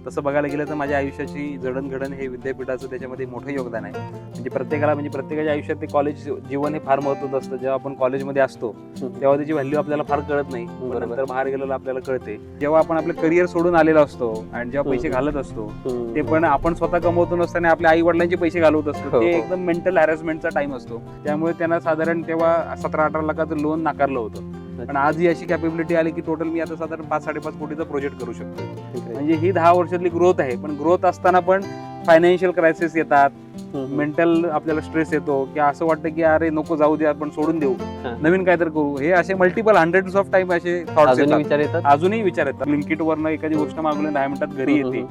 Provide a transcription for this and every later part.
तसं बघायला गेलं तर माझ्या आयुष्याची जडणघडण हे विद्यापीठाचं त्याच्यामध्ये मोठं योगदान आहे. म्हणजे प्रत्येकाच्या आयुष्यात ते कॉलेज जीवन हे फार महत्त्वाचं असतं. जेव्हा आपण कॉलेजमध्ये असतो तेव्हा त्याची व्हॅल्यू आपल्याला फार कळत नाही, पण नंतर बाहेर गेलेलं आपल्याला कळते. जेव्हा आपण आपलं करिअर सोडून आलेलो असतो आणि जेव्हा पैसे घालत असतो ते पण आपण स्वतः कमवतो नसताना आपल्या आई वडिलांचे पैसे घालवत असतो. ते एकदम मेंटल हॅरेसमेंटचा टाइम असतो. त्यामुळे त्यांना साधारण तेव्हा 17-18 लाखाचं लोन नाकारलं होतं. पण आज ही अशी कॅपेबिलिटी आली की टोटल मी आता साधारण 5-5.5 कोटीचा प्रोजेक्ट करू शकतो. म्हणजे ही 10 वर्षातली ग्रोथ आहे. पण ग्रोथ असताना पण फायनान्शियल क्रायसिस येतात, मेंटल आपल्याला स्ट्रेस येतो की असं वाटतं की अरे नको जाऊ दे, आपण सोडून देऊ, नवीन काहीतरी करू. हे असे मल्टिपल हंड्रेड्स ऑफ टाइम असे थॉट्स येतात, अजूनही विचार येतात. ब्लिंकिट वरनं एखादी गोष्ट मागवली 10 मिनिटात घरी येते.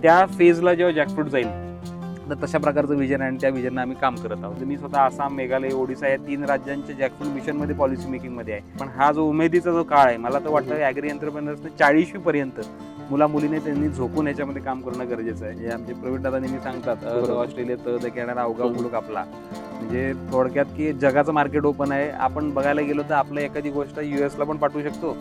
त्या फेजला जेव्हा जॅकफ्रूट जाईल तर तशा प्रकारचं विजन आहे आणि त्या विजननं आम्ही काम करत आहोत. मी स्वतः आसाम, मेघालय, ओडिसा या 3 राज्यांच्या जॅकफ्रूट मिशनमध्ये पॉलिसी मेकिंग मध्ये आहे. पण हा जो उमेदीचा जो काळ आहे, मला तर वाटतं ॲग्री एंटरप्रेनर्सने 40वी पर्यंत मुला मुलीने त्यांनी झोपून याच्यामध्ये काम करणं गरजेचं आहे. हे आमचे प्रवीण दादा नेहमी सांगतात, ऑस्ट्रेलियात येणारा अवघा मुलूक आपला. म्हणजे थोडक्यात की जगाचं मार्केट ओपन आहे. आपण बघायला गेलो तर आपलं एखादी गोष्ट US ला पण पाठवू शकतो,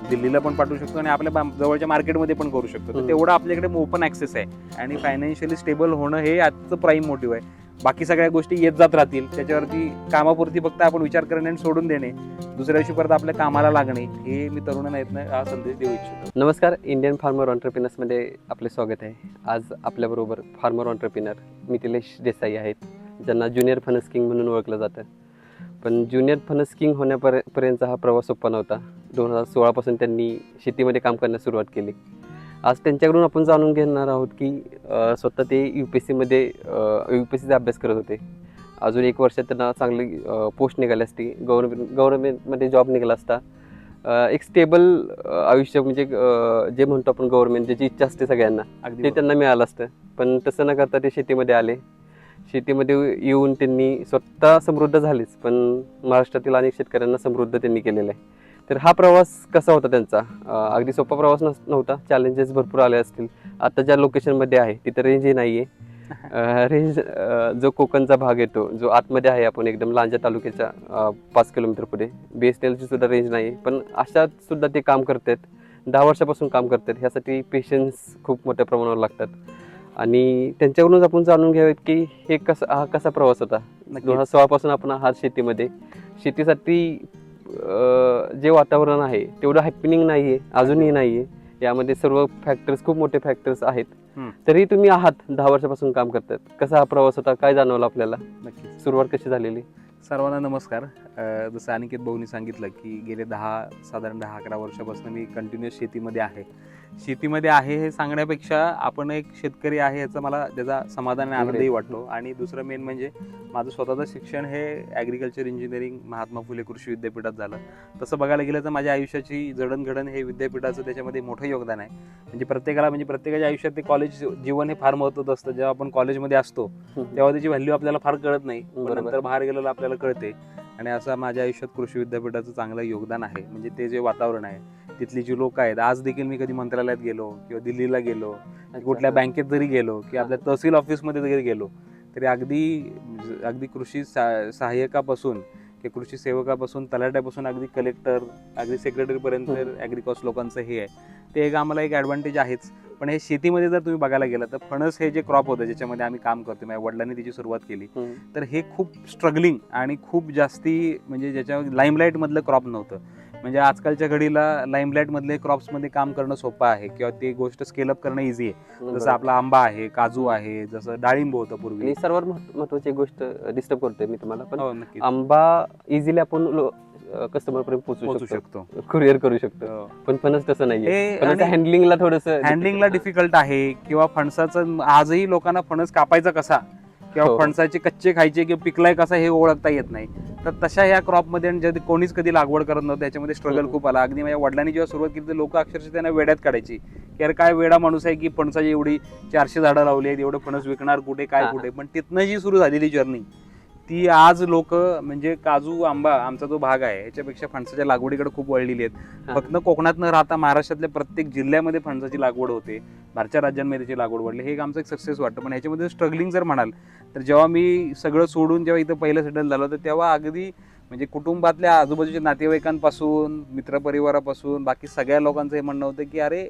दिल्लीला पण पाठवू शकतो आणि आपल्या जवळच्या मार्केटमध्ये पण करू शकतो. तर तेवढं आपल्याकडे ओपन ऍक्सेस आहे आणि फायनान्शियली स्टेबल होणं हे आजचं प्राईम मोटिव्ह आहे. बाकी सगळ्या गोष्टी येत जात राहतील, त्याच्यावरती कामापुरती फक्त आपण विचार करणे आणि सोडून देणे, दुसऱ्या दिवशी परत आपल्या कामाला लागणे, हे मी तरुणांना हा संदेश देऊ इच्छितो. नमस्कार, इंडियन फार्मर ऑन्टरप्रिनर्समध्ये आपले स्वागत आहे. आज आपल्याबरोबर फार्मर ऑन्टरप्रिनर मिथिलेश देसाई आहेत, ज्यांना ज्युनियर फणस किंग म्हणून ओळखलं जातं. पण ज्युनियर फणस किंग होण्यापर्यंतचा हा प्रवास सोपा नव्हता. 2016 पासून त्यांनी शेतीमध्ये काम करण्यास सुरुवात केली. आज त्यांच्याकडून आपण जाणून घेणार आहोत की स्वतः ते UPSCमध्ये UPSCचा अभ्यास करत होते. अजून 1 वर्षात त्यांना चांगली पोस्ट निघाली असती, गव्हर्नमेंटमध्ये जॉब निघाला असता. एक स्टेबल आयुष्य म्हणजे जे म्हणतो आपण गव्हर्नमेंट ज्याची इच्छा असते सगळ्यांना, ते त्यांना मिळालं असतं. पण तसं न करता ते शेतीमध्ये आले. शेतीमध्ये येऊन त्यांनी स्वतः समृद्ध झालेच, पण महाराष्ट्रातील अनेक शेतकऱ्यांना समृद्ध त्यांनी केलेलं आहे. तर हा प्रवास कसा होता त्यांचा? अगदी सोपा प्रवास नव्हता. चॅलेंजेस भरपूर आले असतील. आता ज्या लोकेशनमध्ये आहे तिथं रेंजही नाही आहे. रेंज जो कोकणचा भाग येतो, जो आतमध्ये आहे, आपण एकदम लांजा तालुक्याच्या 5 किलोमीटर पुढे, BSNLची सुद्धा रेंज नाही. पण अशात सुद्धा ते काम करतात. 10 वर्षापासून काम करतात. ह्यासाठी पेशन्स खूप मोठ्या प्रमाणावर लागतात. आणि त्यांच्याकडूनच आपण जाणून घ्यावेत की हे हा कसा प्रवास होता. 2016 पासून आपण आहात शेतीमध्ये. शेतीसाठी जे वातावरण आहे तेवढं हॅपनिंग नाही आहे, अजूनही नाही आहे. यामध्ये सर्व फॅक्टर्स, खूप मोठे फॅक्टर्स आहेत. तरी तुम्ही आहात 10 वर्षापासून काम करतात. कसा हा प्रवास होता, काय जाणवलं आपल्याला? नक्की. सुरुवात कशी झालेली? सर्वांना नमस्कार. जसं अनिकेत भाऊनी सांगितलं की गेले साधारण 10-11 वर्षापासून मी कंटिन्युअस शेतीमध्ये आहे हे सांगण्यापेक्षा आपण एक शेतकरी आहे याचा मला त्याचा समाधान आणि आनंदही वाटतो. आणि दुसरं मेन म्हणजे माझं स्वतःचं शिक्षण हे ॲग्रिकल्चर इंजिनिअरिंग महात्मा फुले कृषी विद्यापीठात झालं. तसं बघायला गेलं तर माझ्या आयुष्याची जडणघडण हे विद्यापीठाचं त्याच्यामध्ये मोठं योगदान आहे. म्हणजे प्रत्येकाच्या आयुष्यात ते कॉलेज जीवन हे फार महत्त्वाचं असतं. जेव्हा आपण कॉलेजमध्ये असतो तेव्हा त्याची व्हॅल्यू आपल्याला फार कळत नाही, पण नंतर बाहेर गेलेलं आपल्याला कळते. आणि असं माझ्या आयुष्यात कृषी विद्यापीठाचं चांगलं योगदान आहे. म्हणजे ते जे वातावरण आहे, तिथली जी लोक आहेत, आज देखील मी कधी मंत्रालयात गेलो किंवा दिल्लीला गेलो, कुठल्या बँकेत जरी गेलो की आपल्या तहसील ऑफिसमध्ये जरी गेलो, तरी अगदी कृषी सहाय्यकापासून किंवा कृषी सेवकापासून, तलाट्यापासून अगदी कलेक्टर, अगदी सेक्रेटरीपर्यंत ॲग्रिकॉस्ट लोकांचं हे आहे. ते एक आम्हाला एक ॲडव्हान्टेज आहेच. पण हे शेतीमध्ये जर तुम्ही बघायला गेलं तर फणस हे जे क्रॉप होतं ज्याच्यामध्ये आम्ही काम करतो, माझ्या वडिलांनी त्याची सुरुवात केली, तर हे खूप स्ट्रगलिंग आणि खूप जास्ती म्हणजे ज्याच्यावर लाईमलाईट मधलं क्रॉप नव्हतं. म्हणजे आजकालच्या घडीला लाईमलाईट मधले क्रॉप्समध्ये काम करणं सोपं आहे किंवा ते गोष्ट स्केल अप करणं इझी आहे. जसं आपला आंबा आहे, काजू आहे, जसं डाळिंब होतं पूर्वी. सर्वात महत्वाची गोष्ट डिस्टर्ब करतोय मी तुम्हाला, पण आंबा इझिली आपण कस्टमर पर्यंत पोहोचू शकतो, कुरिअर करू शकतो. पण फणस तसं नाहीये. हँडलिंगला डिफिकल्ट आहे. किंवा फणसाचं आजही लोकांना फणस कापायचा कसा किंवा फणसाचे कच्चे खायचे किंवा पिकलाय कसा हे ओळखता येत नाही. तर तशा ह्या क्रॉपमध्ये आणि कोणीच कधी लागवड करत नव्हतं, त्याच्यामध्ये स्ट्रगल खूप आला. अगदी माझ्या वडिलांनी जेव्हा सुरुवात केली तर लोक अक्षरशः त्यांना वेड्यात काढायची की अरे काय वेडा माणूस आहे की फणसाची एवढी 400 झाडं लावली आहेत, एवढं फणस विकणार कुठे, काय कुठे. पण तिथनं जी सुरू झालेली जर्नी ती आज लोक म्हणजे काजू, आंबा आमचा जो भाग आहे याच्यापेक्षा फणसाच्या लागवडीकडे खूप वळलेली आहेत. फक्त कोकणात न राहता महाराष्ट्रातल्या प्रत्येक जिल्ह्यामध्ये फणसाची लागवड होते, बाहेरच्या राज्यांमध्ये त्याची लागवड वाढली. हे एक आमचं एक सक्सेस वाटतं. पण ह्याच्यामध्ये स्ट्रगलिंग जर म्हणाल तर जेव्हा मी सगळं सोडून जेव्हा इथं पहिलं सेटल झालं तर तेव्हा अगदी म्हणजे कुटुंबातल्या आजूबाजूच्या नातेवाईकांपासून, मित्रपरिवारापासून बाकी सगळ्या लोकांचं हे म्हणणं होतं की अरे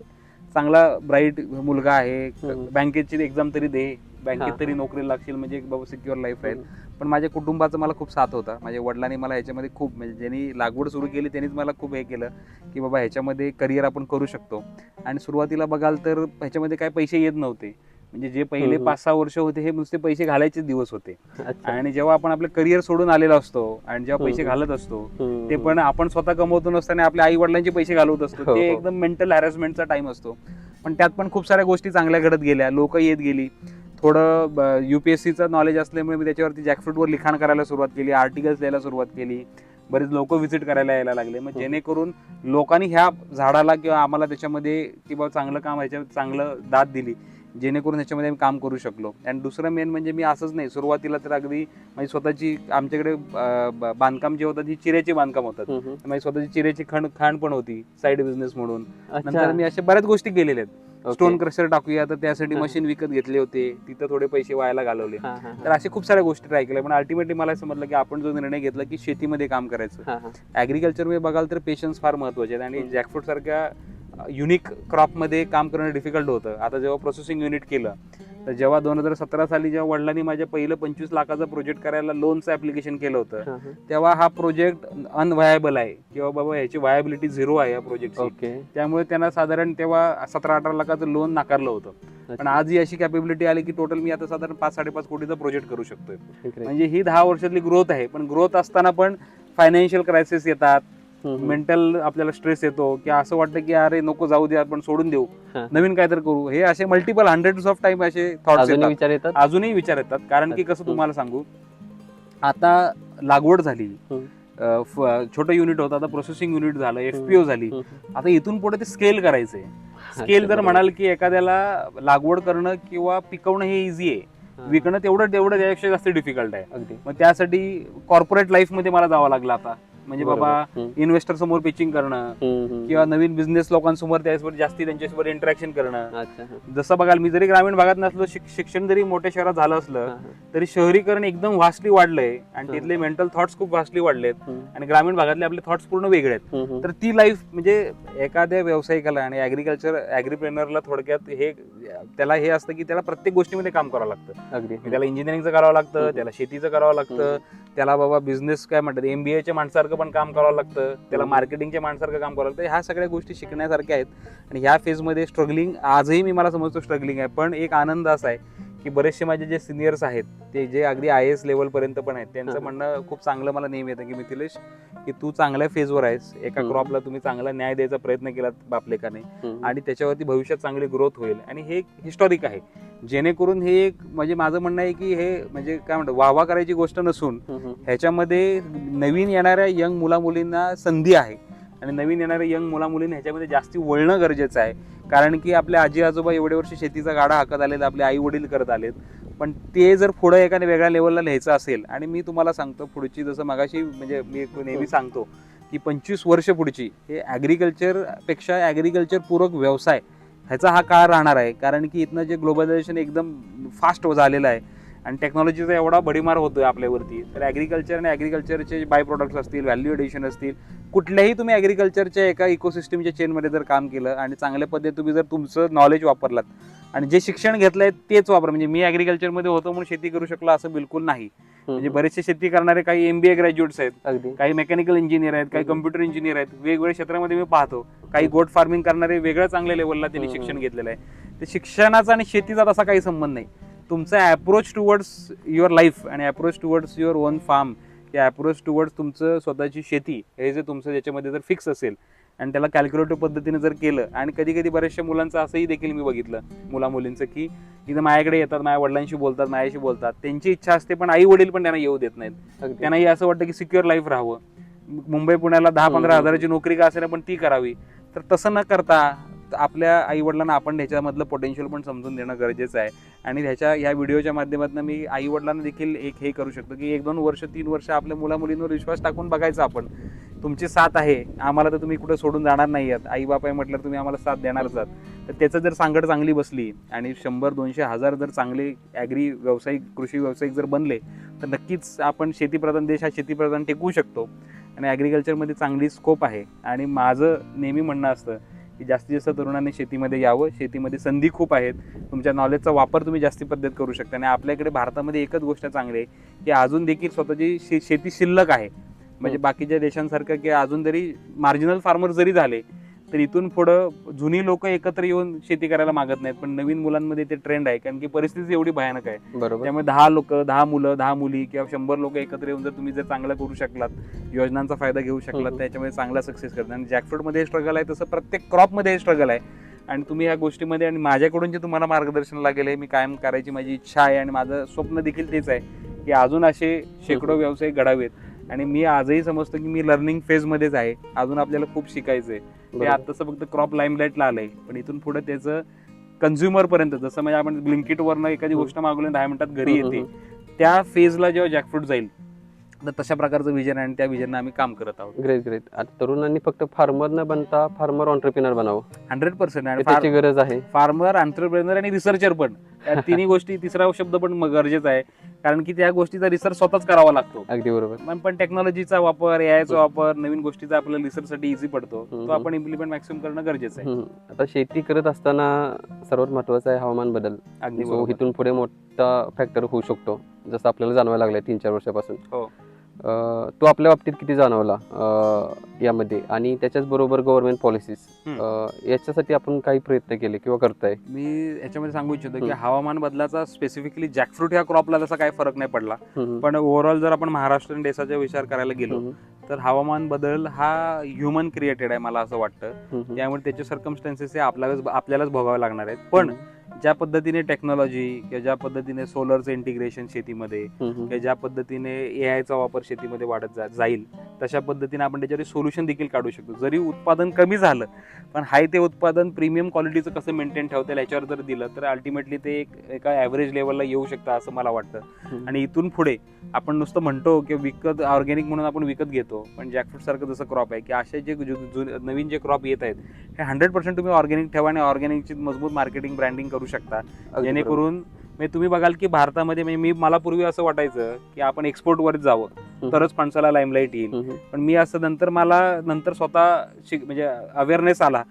चांगला ब्राईट मुलगा आहे, हम्म. बँकेची एक्झाम तरी दे, बँकेत हा. तरी नोकरी लागशील म्हणजे एक बाबा सिक्युअर लाईफ राहील. पण माझ्या कुटुंबाचा मला खूप साथ होता. माझ्या वडिलांनी मला ह्याच्यामध्ये खूप, म्हणजे ज्यांनी लागवड सुरू केली त्यांनीच मला खूप हे केलं की बाबा ह्याच्यामध्ये करिअर आपण करू शकतो. आणि सुरुवातीला बघाल तर ह्याच्यामध्ये काय पैसे येत नव्हते, म्हणजे जे पहिले 5-6 वर्ष होते हे नुसते पैसे घालायचे दिवस होते. अच्छा. आणि जेव्हा आपण आपलं करिअर सोडून आलेलो असतो आणि जेव्हा पैसे घालत असतो ते पण आपण स्वतः कमवतो नसताना आपल्या आई वडिलांचे पैसे घालवत असतो, हो, ते हो. एकदम मेंटल हॅरेसमेंटचा टाइम असतो. पण त्यात पण खूप साऱ्या गोष्टी चांगल्या घडत गेल्या, लोक येत गेली. थोडं UPSCचं नॉलेज असल्यामुळे मी त्याच्यावरती जॅकफ्रूटवर लिखाण करायला सुरुवात केली, आर्टिकल्स लिहायला सुरुवात केली, बरेच लोक व्हिजिट करायला यायला लागले. मग जेणेकरून लोकांनी ह्या झाडाला किंवा आम्हाला त्याच्यामध्ये किंवा चांगलं काम ह्याच्यात चांगलं दाद दिली, जेणेकरून ह्याच्यामध्ये आम्ही काम करू शकलो. आणि दुसरं मेन म्हणजे मी असंच नाही, सुरुवातीला तर अगदी माझी स्वतःची आमच्याकडे बांधकाम जे होतं ती चिऱ्याची बांधकाम होतात, माझी स्वतःची चिऱ्याची खाण पण होती साईड बिझनेस म्हणून. नंतर मी अशा बऱ्याच गोष्टी केलेल्या आहेत. स्टोन क्रशर टाकूया तर त्यासाठी मशीन विकत घेतले होते, तिथं थोडे पैसे व्हायला घालवले. तर असे खूप साऱ्या गोष्टी ट्राय केल्या. पण अल्टिमेटली मला समजलं की आपण जो निर्णय घेतला की शेतीमध्ये काम करायचं, ऍग्रिकल्चरमध्ये बघाल तर पेशन्स फार महत्वाचे आहेत. आणि जॅकफ्रूट सारख्या युनिक क्रॉपमध्ये काम करणं डिफिकल्ट होतं. आता जेव्हा प्रोसेसिंग युनिट केलं, तर जेव्हा 2017 साली जेव्हा वडिलांनी माझ्या पहिलं 25 लाखाचं प्रोजेक्ट करायला लोनचं ऍप्लिकेशन केलं होतं, तेव्हा हा प्रोजेक्ट अनव्हायबल आहे किंवा बाबा ह्याची व्हायबिलिटी 0 आहे या प्रोजेक्टची. त्यामुळे त्यांना साधारण तेव्हा 17-18 लाखाचं लोन नाकारलं होतं. पण आज ही अशी कॅपेबिलिटी आली की टोटल मी आता साधारण 5-5.5 कोटीचा प्रोजेक्ट करू शकतोय. म्हणजे ही 10 वर्षातली ग्रोथ आहे. पण ग्रोथ असताना पण फायनान्शियल क्रायसिस येतात, मेंटल आपल्याला स्ट्रेस येतो की असं वाटतं की अरे नको जाऊ दे, आपण सोडून देऊ, नवीन काहीतरी करू. हे असे मल्टिपल हंड्रेड्स ऑफ टाइम असे थॉट्स येतात, अजूनही विचार येतात. कारण की कसं तुम्हाला सांगू, आता लागवड झाली, छोटं युनिट होतं, आता प्रोसेसिंग युनिट झालं, FPO झाली, आता इथून पुढे ते स्केल करायचंय. स्केल जर म्हणाल की एखाद्याला लागवड करणं किंवा पिकवणं हे इझी आहे, विकणं तेवढं त्यापेक्षा जास्त डिफिकल्ट आहे. मग त्यासाठी कॉर्पोरेट लाईफ मध्ये मला जावं लागलं आता. म्हणजे बाबा इन्व्हेस्टर समोर पिचिंग करणं किंवा नवीन बिझनेस लोकांसमोर त्याच्यासोबत जास्ती त्यांच्यासोबत इंटरॅक्शन करणं. जसं बघाल, मी जरी ग्रामीण भागात नसलो, शिक्षण जरी मोठ्या शहरात झालं असलं तरी शहरीकरण एकदम व्हास्टली वाढलंय आणि तिथले मेंटल थॉट्स खूप व्हास्टली वाढलेत आणि ग्रामीण भागातले आपले थॉट्स पूर्ण वेगळे आहेत. तर ती लाईफ म्हणजे एखाद्या व्यावसायिकाला आणि ऍग्रीप्रेनरला थोडक्यात हे त्याला हे असतं की त्याला प्रत्येक गोष्टीमध्ये काम करावं लागतं. त्याला इंजिनिअरिंगचं करावं लागतं, त्याला शेतीचं करावं लागतं, त्याला बाबा बिझनेस काय म्हणतात MBA माणसासारखं पण काम करावं लागतं, त्याला मार्केटिंगच्या माणसासारखं काम करावं लागतं. ह्या सगळ्या गोष्टी शिकण्यासारख्या आहेत. आणि ह्या फेजमध्ये स्ट्रगलिंग आजही मी मला समजतो स्ट्रगलिंग आहे. पण एक आनंद असा आहे की बरेचसे माझे जे सिनियर्स आहेत, ते जे अगदी IAS लेवल पर्यंत पण आहेत, त्यांचं म्हणणं खूप चांगलं मला नेहमी येतं की मिथिलेश, की तू चांगल्या फेजवर आहेस, एका क्रॉपला तुम्ही चांगला न्याय द्यायचा प्रयत्न केलात बापलेकाने आणि त्याच्यावरती भविष्यात चांगली ग्रोथ होईल. आणि हे हिस्टॉरिक आहे, जेणेकरून हे एक म्हणजे माझं म्हणणं आहे की हे म्हणजे काय म्हणतात वाहवा करायची गोष्ट नसून ह्याच्यामध्ये नवीन येणाऱ्या यंग मुलामुलींना संधी आहे आणि नवीन येणाऱ्या यंग मुलामुलींना ह्याच्यामध्ये जास्ती वळणं गरजेचं आहे. कारण की आपले आजी आजोबा एवढे वर्ष शेतीचा गाडा हाकत आलेत, आपले आई वडील करत आलेत, पण ते जर पुढे एखाद्या वेगळ्या लेवलला न्यायचं असेल, आणि मी तुम्हाला सांगतो पुढची, जसं मगाशी म्हणजे मी नेहमी सांगतो की 25 वर्ष पुढची हे ॲग्रिकल्चर पेक्षा ॲग्रिकल्चर पूरक व्यवसाय ह्याचा हा काळ राहणार आहे. कारण की इथनं जे ग्लोबलायझेशन एकदम फास्ट झालेलं आहे आणि टेक्नॉलॉजीचा एवढा भडीमार होतोय आपल्यावरती, तर ॲग्रिकल्चर आणि ॲग्रिकल्चरचे बाय प्रोडक्ट्स असतील, व्हॅल्यू एडिशन असतील, कुठल्याही तुम्ही ॲग्रिकल्चरच्या एका इकोसिस्टमच्या चेनमध्ये जर काम केलं आणि चांगल्या पद्धतीने तुम्ही जर तुमचं नॉलेज वापरलात आणि जे शिक्षण घेतलंय तेच वापर, म्हणजे मी ॲग्रिकल्चरमध्ये होतो म्हणून शेती करू शकलो असं बिलकुल नाही. म्हणजे बरेचसे शेती करणारे काही MBA ग्रॅज्युएट्स आहेत, काही मेकॅनिकल इंजिनियर आहेत, काही कम्प्युटर इंजिनियर आहेत, वेगवेगळ्या क्षेत्रामध्ये मी पाहतो. काही गोट फार्मिंग करणारे वेगळ्या चांगल्या लेवलला त्यांनी शिक्षण घेतलेलं आहे. तर शिक्षणाचा आणि शेतीचा तसा काही संबंध नाही. तुमचा अप्रोच टुवर्ड्स युअर लाईफ आणि approach towards your own farm या अप्रोच टुवर्ड्स तुमचं स्वतःची शेती हे जे तुमचं ज्याच्यामध्ये जर फिक्स असेल आणि त्याला कॅल्क्युलेटिव्ह पद्धतीने जर केलं, आणि कधी कधी बऱ्याचशा मुलांचं असंही देखील मी बघितलं मुलींचं की इथं माझ्याकडे येतात, माझ्या वडिलांशी बोलतात, माझ्याशी बोलतात, त्यांची इच्छा असते पण आई वडील पण त्यांना येऊ देत नाहीत. त्यांनाही असं वाटतं की सिक्युअर लाईफ राहावं, मुंबई पुण्याला 10-15 हजाराची नोकरी का असेल पण ती करावी. तर तसं न करता आपल्या आई वडिलांना आपण ह्याच्यामधलं पोटेन्शियल पण समजून देणं गरजेचं आहे. आणि ह्या व्हिडिओच्या माध्यमातून मी आई वडिलांना देखील एक हे करू शकतो की 1-2 वर्ष 3 वर्ष आपल्या मुलींवर विश्वास टाकून बघायचा. आपण तुमची साथ आहे, आम्हाला तर तुम्ही कुठे सोडून जाणार नाही आहात, आई बाप आहे म्हटलं तुम्ही आम्हाला साथ देणारच आहात. तर त्याचं जर सांगड चांगली बसली आणि 100-200-1000 जर चांगले ॲग्री व्यावसायिक कृषी व्यावसायिक जर बनले, तर नक्कीच आपण शेतीप्रधान देश हा शेतीप्रधान टिकवू शकतो आणि ॲग्रिकल्चरमध्ये चांगली स्कोप आहे. आणि माझं नेहमी म्हणणं असतं की जास्तीत जास्त तरुणांनी शेतीमध्ये यावं. शेतीमध्ये संधी खूप आहेत. तुमच्या नॉलेजचा वापर तुम्ही जास्ती पद्धत करू शकता. आणि आपल्याकडे भारतामध्ये एकच गोष्ट चांगली आहे की अजून देखील स्वतःची शेती शिल्लक आहे. म्हणजे बाकीच्या देशांसारखं की अजून जरी मार्जिनल फार्मर जरी झाले तर इथून पुढं जुनी लोक एकत्र येऊन शेती करायला मागत नाहीत, पण नवीन मुलांमध्ये ते ट्रेंड आहे. कारण की परिस्थिती एवढी भयानक आहे. बरोबर. त्यामुळे 10 लोक, 10 मुलं, 10 मुली किंवा 100 लोक एकत्र येऊन जर तुम्ही चांगलं करू शकलात, योजनांचा फायदा घेऊ शकलात, त्याच्यामध्ये चांगला सक्सेस करतात. आणि जॅकफ्रूटमध्ये हे स्ट्रगल आहे, तसं प्रत्येक क्रॉपमध्ये हे स्ट्रगल आहे. आणि तुम्ही या गोष्टीमध्ये, आणि माझ्याकडून जे तुम्हाला मार्गदर्शन लागेल हे मी कायम करायची माझी इच्छा आहे. आणि माझं स्वप्न देखील तेच आहे की अजून असे शेकडो व्यवसाय घडावेत. आणि मी आजही समजतो की मी लर्निंग फेजमध्येच आहे. अजून आपल्याला खूप शिकायचं आहे. ते आताच फक्त क्रॉप लाईमलाईटला आलंय, पण इथून पुढे त्याचं कन्झ्युमर पर्यंत, जसं म्हणजे आपण ब्लिंकिटवरनं एखादी गोष्ट मागवली 10 मिनिटात घरी येते, त्या फेजला जेव्हा जॅकफ्रूट जाईल तर तशा प्रकारचं विजन आहे. आणि त्या विजननं आम्ही काम करत आहोत. ग्रेट. आता तरुणांनी फक्त फार्मर न बनता फार्मर ऑन्टरप्रिनर बनावं. 100%. आणि त्याची गरज आहे. फार्मर, एंटरप्रेनर आणि रिसर्चर पण, या तिन्ही गोष्टी, तिसरा शब्द पण गरजेचा आहे. कारण की त्या गोष्टीचा रिसर्च स्वतःच करावा लागतो. अगदी बरोबर. पण टेक्नॉलॉजीचा वापर, एआयचा वापर, नवीन गोष्टीचा आपल्याला रिसर्चसाठी इझी पडतो, तो आपण इम्प्लिमेंट मॅक्सिमम करणं गरजेचं आहे. आता शेती करत असताना सर्वात महत्वाचा आहे हवामान बदल. अगदी जो इथून पुढे मोठा फॅक्टर होऊ शकतो, जसं आपल्याला जाणवायला लागलाय 3-4 वर्षापासून. हो. तो आपल्या बाबतीत किती जाणवला यामध्ये, आणि त्याच्याच बरोबर गव्हर्नमेंट पॉलिसीज याच्यासाठी आपण काही प्रयत्न केले किंवा करताय? मी याच्यामध्ये सांगू इच्छितो की हवामान बदलाचा स्पेसिफिकली जॅकफ्रूट ह्या क्रॉपला तसा काही फरक नाही पडला. पण ओव्हरऑल जर आपण महाराष्ट्र आणि देशाचा विचार करायला गेलो तर हवामान बदल हा ह्युमन क्रिएटेड आहे, मला असं वाटतं. त्यामुळे त्याचे सर्कमस्टन्सेस हे आपल्यालाच भोगावे लागणार आहेत. पण ज्या पद्धतीने टेक्नॉलॉजी किंवा ज्या पद्धतीने सोलरचं इंटिग्रेशन शेतीमध्ये किंवा ज्या पद्धतीने एआयचा वापर शेतीमध्ये वाढत जाईल, तशा पद्धतीने आपण त्याच्यावर सोल्युशन देखील काढू शकतो. जरी उत्पादन कमी झालं, पण हाय ते उत्पादन प्रीमियम क्वालिटीचं कसं मेंटेन ठेवता येईल याच्यावर जर दिलं तर अल्टिमेटली ते एका ॲव्हरेज लेवलला येऊ शकतं असं मला वाटतं. आणि इथून पुढे आपण नुसतं म्हणतो की विकत ऑर्गॅनिक म्हणून आपण विकत घेतो, पण जॅकफ्रूट सारखं जसं क्रॉप आहे की असे जे नवीन जे क्रॉप येत आहेत हे 100% तुम्ही ऑर्गॅनिक ठेवा आणि ऑर्गॅनिकची मजबूत मार्केटिंग ब्रँडिंग करू शकता. जेणेकरून तुम्ही बघाल की भारतामध्ये, म्हणजे मला पूर्वी असं वाटायचं की आपण एक्सपोर्टवरच जावं तरच फणसाला लाईमलाईट येईल. पण मी असं नंतर स्वतः म्हणजे अवेअरनेस आला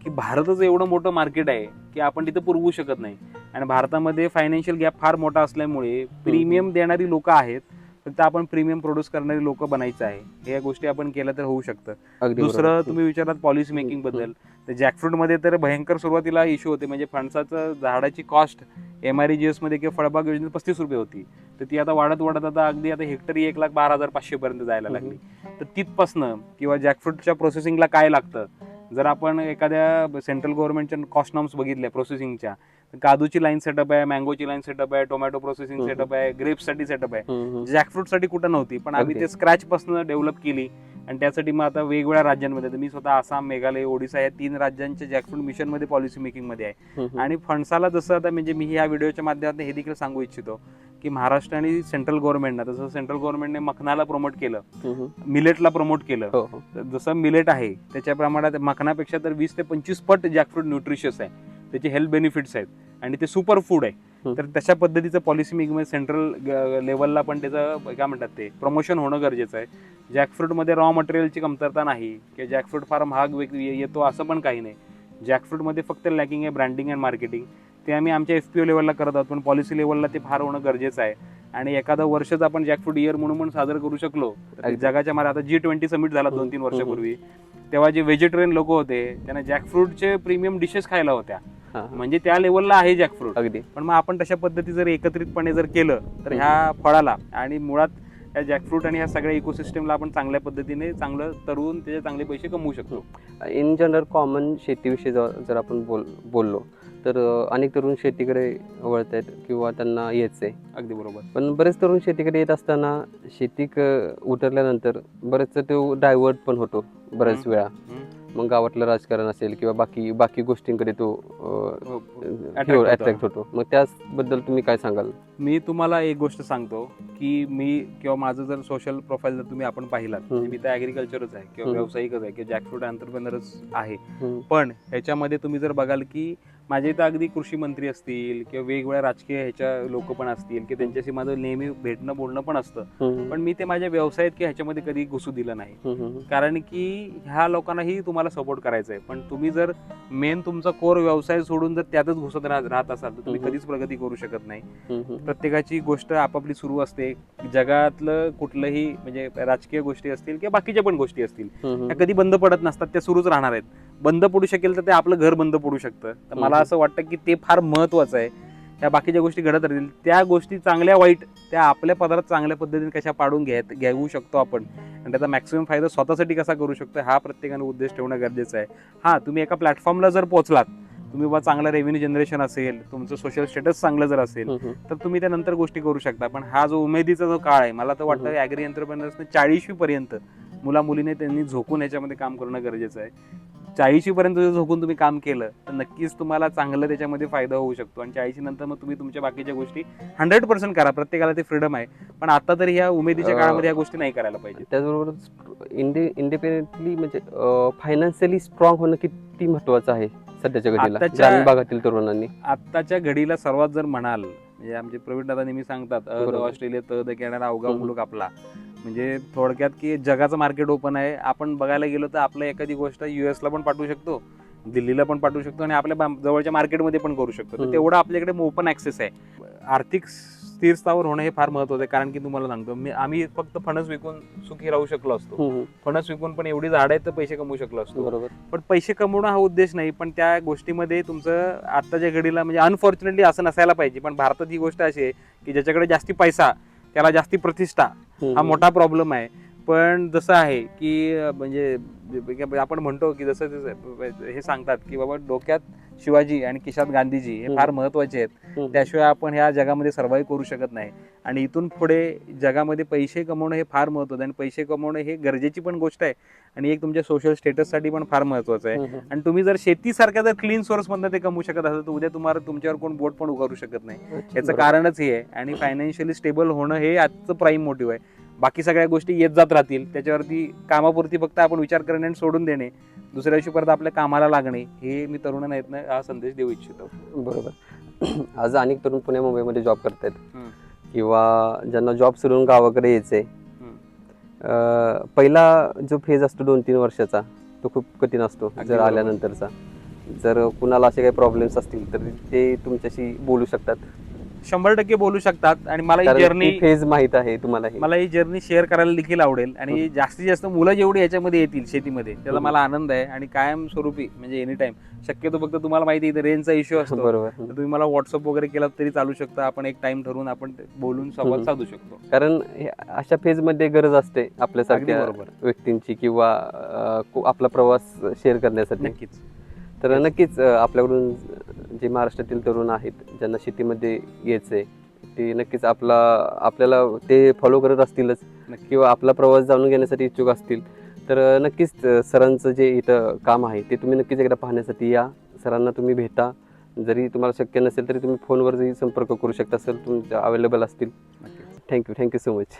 की भारतच एवढं मोठं मार्केट आहे की आपण तिथं पुरवू शकत नाही. आणि भारतामध्ये फायनान्शियल गॅप फार मोठा असल्यामुळे प्रीमियम देणारी लोक आहेत, फक्त आपण प्रीमियम प्रोड्यूस करणारी लोक बनायचं आहे. या गोष्टी आपण केल्या तर होऊ शकतं. दुसरं तुम्ही विचारात पॉलिसी मेकिंग बद्दल, तर जॅकफ्रूटमध्ये तर भयंकर सुरुवातीला इश्यू होते. म्हणजे फणसाचं झाडाची कॉस्ट MREGS मध्ये किंवा फळबाग योजनेत 35 रुपये होती, तर ती आता वाढत आता अगदी आता हेक्टरी 1,12,500 पर्यंत जायला लागली. तर तिथपासनं किंवा जॅकफ्रूटच्या प्रोसेसिंगला काय लागतं, जर आपण एखाद्या सेंट्रल गव्हर्नमेंटच्या कॉस्ट नॉर्म्स बघितल्या प्रोसेसिंगच्या, काजूची लाईन सेटअप आहे, मँगोची लाईन सेटअप आहे, टोमॅटो प्रोसेसिंग सेटअप आहे, ग्रेप्ससाठी सेटअप आहे. जॅकफ्रूटसाठी कुठं नव्हती, पण आम्ही ते स्क्रॅचपासून डेव्हलप केली. आणि त्यासाठी मग आता वेगवेगळ्या राज्यांमध्ये, तर मी स्वतः आसाम, मेघालय, ओडिसा या 3 राज्यांच्या जॅकफ्रूट मिशनमध्ये पॉलिसी मेकिंगमध्ये आहे. आणि फणसाला जसं आता म्हणजे मी या व्हिडिओच्या माध्यमातून हे देखील सांगू इच्छितो की महाराष्ट्र आणि सेंट्रल गव्हर्नमेंटनं, तसं सेंट्रल गव्हर्नमेंटने मखनाला प्रमोट केलं, मिलेटला प्रमोट केलं. जसं मिलेट आहे त्याच्या प्रमाणात मखनापेक्षा तर 20 ते 25 पट जॅकफ्रूट न्यूट्रिशियस आहे, त्याचे हेल्थ बेनिफिट्स आहेत आणि ते सुपर फूड आहे. तर तशा पद्धतीचं पॉलिसी मेकिंग सेंट्रल लेवलला पण त्याचं काय म्हणतात ते प्रमोशन होणं गरजेचं आहे. जॅकफ्रूटमध्ये रॉ मटेरियलची कमतरता नाही किंवा जॅकफ्रूट फार महाग येतो असं पण काही नाही. जॅकफ्रूटमध्ये फक्त लॅकिंग आहे ब्रँडिंग अँड मार्केटिंग. ते आम्ही आमच्या FPO लेवलला करत आहोत, पण पॉलिसी लेवलला ते फार होणं गरजेचं आहे. आणि एखादं वर्षच आपण जॅकफ्रूट इयर म्हणून साजरं करू शकलो तर जगाच्या आता G20 समिट झाला 2-3 वर्षापूर्वी, तेव्हा जे व्हेजिटेरियन लोक होते त्यांना जॅकफ्रूटचे प्रीमियम डिशेस खायला होत्या. म्हणजे त्या लेवलला आहे जॅकफ्रूट. पण मग आपण तशा पद्धती जर एकत्रितपणे जर केलं तर ह्या फळाला आणि मुळात या जॅकफ्रूट आणि ह्या सगळ्या इकोसिस्टमला आपण चांगल्या पद्धतीने चांगलं तरुण त्याचे चांगले पैसे कमवू शकतो. इन जनरल कॉमन शेतीविषयी जर आपण बोललो तर अनेक तरुण शेतीकडे वळत आहेत किंवा त्यांना यायचं आहे. अगदी बरोबर. पण बरेच तरुण शेतीकडे येत असताना शेती उतरल्यानंतर बरेच तो डायव्हर्ट पण होतो बऱ्याच वेळा. मग गावातलं राजकारण असेल किंवा बाकी गोष्टींकडे तो अट्रॅक्ट होतो. मग त्याबद्दल तुम्ही काय सांगाल? मी तुम्हाला एक गोष्ट सांगतो की मी किंवा माझं जर सोशल प्रोफाईल जर तुम्ही आपण पाहिलात, मी तर ॲग्रिकल्चरच आहे किंवा व्यावसायिकच आहे किंवा जॅकफ्रूट एंटरप्रेनरच आहे. पण ह्याच्यामध्ये तुम्ही जर बघाल की माझे इथं अगदी कृषी मंत्री असतील किंवा वेगवेगळ्या राजकीय ह्याच्या लोक पण असतील की त्यांच्याशी माझं नेहमी भेटणं बोलणं पण असतं, पण मी ते माझ्या व्यवसायात की ह्याच्यामध्ये कधी घुसू दिलं नाही. कारण की ह्या लोकांनाही तुम्हाला सपोर्ट करायचा आहे, पण तुम्ही जर मेन तुमचा कोर व्यवसाय सोडून जर त्यातच घुसत राहत असाल तर तुम्ही कधीच प्रगती करू शकत नाही. प्रत्येकाची गोष्ट आपापली सुरू असते. जगातलं कुठलंही म्हणजे राजकीय गोष्टी असतील किंवा बाकीच्या पण गोष्टी असतील त्या कधी बंद पडत नसतात, त्या सुरूच राहणार आहेत. बंद पडू शकेल तर ते आपलं घर बंद पडू शकतं. तर मला असं वाटतं की ते फार महत्वाचं आहे. त्या बाकीच्या गोष्टी घडत राहतील, त्या गोष्टी चांगल्या वाईट त्या आपल्या पदरात चांगल्या पद्धतीने कशा पाडून घेऊ शकतो आपण आणि त्याचा मॅक्सिमम फायदा स्वतःसाठी कसा करू शकतो हा प्रत्येकाने उद्देश ठेवणं गरजेचं आहे. हा, तुम्ही एका प्लॅटफॉर्मला जर पोहोचलात, तुम्ही बाबा चांगला रेव्हेन्यू जनरेशन असेल, तुमचं सोशल स्टेटस चांगलं जर असेल तर तुम्ही त्यानंतर गोष्टी करू शकता. पण हा जो उमेदीचा जो काळ आहे, मला तर वाटतं ॲग्री एंटरप्रेनर्सने 40वी पर्यंत मुला मुलीने त्यांनी झोकून याच्यामध्ये काम करणं गरजेचं आहे. 40वी पर्यंत जर झोकून तुम्ही काम केलं तर नक्कीच तुम्हाला चांगलं त्याच्यामध्ये फायदा होऊ शकतो. आणि 40 नंतर मग तुम्ही तुमच्या बाकीच्या गोष्टी 100% करा. प्रत्येकाला ते फ्रीडम आहे, पण आता तरी ह्या उमेदीच्या काळामध्ये या गोष्टी नाही करायला पाहिजे. त्याचबरोबर इंडिपेंडेंटली म्हणजे फायनान्शियली स्ट्रॉंग होणं किती महत्वाचं आहे सध्याच्या घडीला ग्रामीण भागातील तरुणांनी. आत्ताच्या घडीला सर्वात जर म्हणाल, म्हणजे आमचे प्रवीण दादा नेहमी सांगतात ऑस्ट्रेलिया कॅनडा अवघा मुलूक आपला, म्हणजे थोडक्यात की जगाचं मार्केट ओपन आहे. आपण बघायला गेलो तर आपलं एखादी गोष्ट US ला पण पाठवू शकतो, दिल्लीला पण पाठवू शकतो आणि आपल्या जवळच्या मार्केटमध्ये पण करू शकतो. तर तेवढं आपल्याकडे ओपन ऍक्सेस आहे. आर्थिक स्थिरस्थावर होणं हे फार महत्वाचं आहे. कारण की तुम्हाला सांगतो आम्ही फक्त फणस विकून सुखी राहू शकलो असतो. फणस विकून पण एवढी झाड आहेत तर पैसे कमवू शकलो असतो. बरोबर. पण पैसे कमवणं हा उद्देश नाही, पण त्या गोष्टीमध्ये तुमचं आत्ताच्या घडीला म्हणजे अनफॉर्च्युनेटली असं नसायला पाहिजे. पण भारतात ही गोष्ट अशी आहे की ज्याच्याकडे जास्ती पैसा त्याला जास्ती प्रतिष्ठा, हा मोठा प्रॉब्लेम आहे. पण जसं आहे की म्हणजे आपण म्हणतो की जसं हे सांगतात की बाबा डोक्यात शिवाजी आणि खिशात गांधीजी हे फार महत्वाचे आहेत. त्याशिवाय आपण ह्या जगामध्ये सर्व्हाइव्ह करू शकत नाही. आणि इथून पुढे जगामध्ये पैसे कमवणं हे फार महत्वाचं आहे आणि पैसे कमवणं हे गरजेची पण गोष्ट आहे आणि एक तुमच्या सोशल स्टेटससाठी पण फार महत्वाचं आहे. आणि तुम्ही जर शेतीसारख्या जर क्लीन सोर्स मधनं ते कमवू शकत असाल तर उद्या तुमच्यावर कोण बोट पण उभारू शकत नाही. याचं कारणच हे आहे. आणि फायनान्शियली स्टेबल होणं हे आजचं प्राईम मोटिव्ह आहे. बाकी सगळ्या गोष्टी येत जात राहतील, त्याच्यावरती कामापुरती फक्त आपण विचार करणे आणि सोडून देणे, दुसऱ्या दिवशी परत आपल्या कामाला लागणे, हे मी तरुणांना हा संदेश देऊ इच्छितो. बरोबर. आज अनेक तरुण पुणे मुंबईमध्ये जॉब करतात किंवा ज्यांना जॉब सोडून गावाकडे यायचंय. पहिला जो फेज असतो 2-3 वर्षाचा तो खूप कठीण असतो. जर आल्यानंतरचा जर कुणाला असे काही प्रॉब्लेम्स असतील तर ते तुमच्याशी बोलू शकतात, 100% बोलू शकतात. आणि मला ही जर्नी फेज माहित आहे तुम्हाला, मला ही जर्नी शेअर करायला देखील आवडेल. आणि जास्तीत जास्त मुलं जेवढी याच्यामध्ये येतील शेतीमध्ये त्याचा मला आनंद आहे. आणि कायम स्वरूपी म्हणजे एनी टाइम, शक्यतो फक्त तुम्हाला माहिती आहे रेंजचा इश्यू असतो, बरोबर, तुम्ही मला व्हॉट्सअप वगैरे केला तरी चालू शकतं. आपण एक टाइम ठरवून आपण बोलून संवाद साधू शकतो. कारण अशा फेज मध्ये गरज असते आपल्यासारख्या व्यक्तींची किंवा आपला प्रवास शेअर करण्यासाठी. नक्कीच. तर नक्कीच आपल्याकडून जे महाराष्ट्रातील तरुण आहेत ज्यांना शेतीमध्ये यायचंय ते नक्कीच आपल्याला ते फॉलो करत असतीलच किंवा आपला प्रवास जाणून घेण्यासाठी इच्छुक असतील तर नक्कीच सरांचं जे इथं काम आहे ते तुम्ही नक्कीच एकदा पाहण्यासाठी या. सरांना तुम्ही भेटा. जरी तुम्हाला शक्य नसेल तरी तुम्ही फोनवर संपर्क करू शकता. सर तुमच्या अवेलेबल असतील. Thank you so much.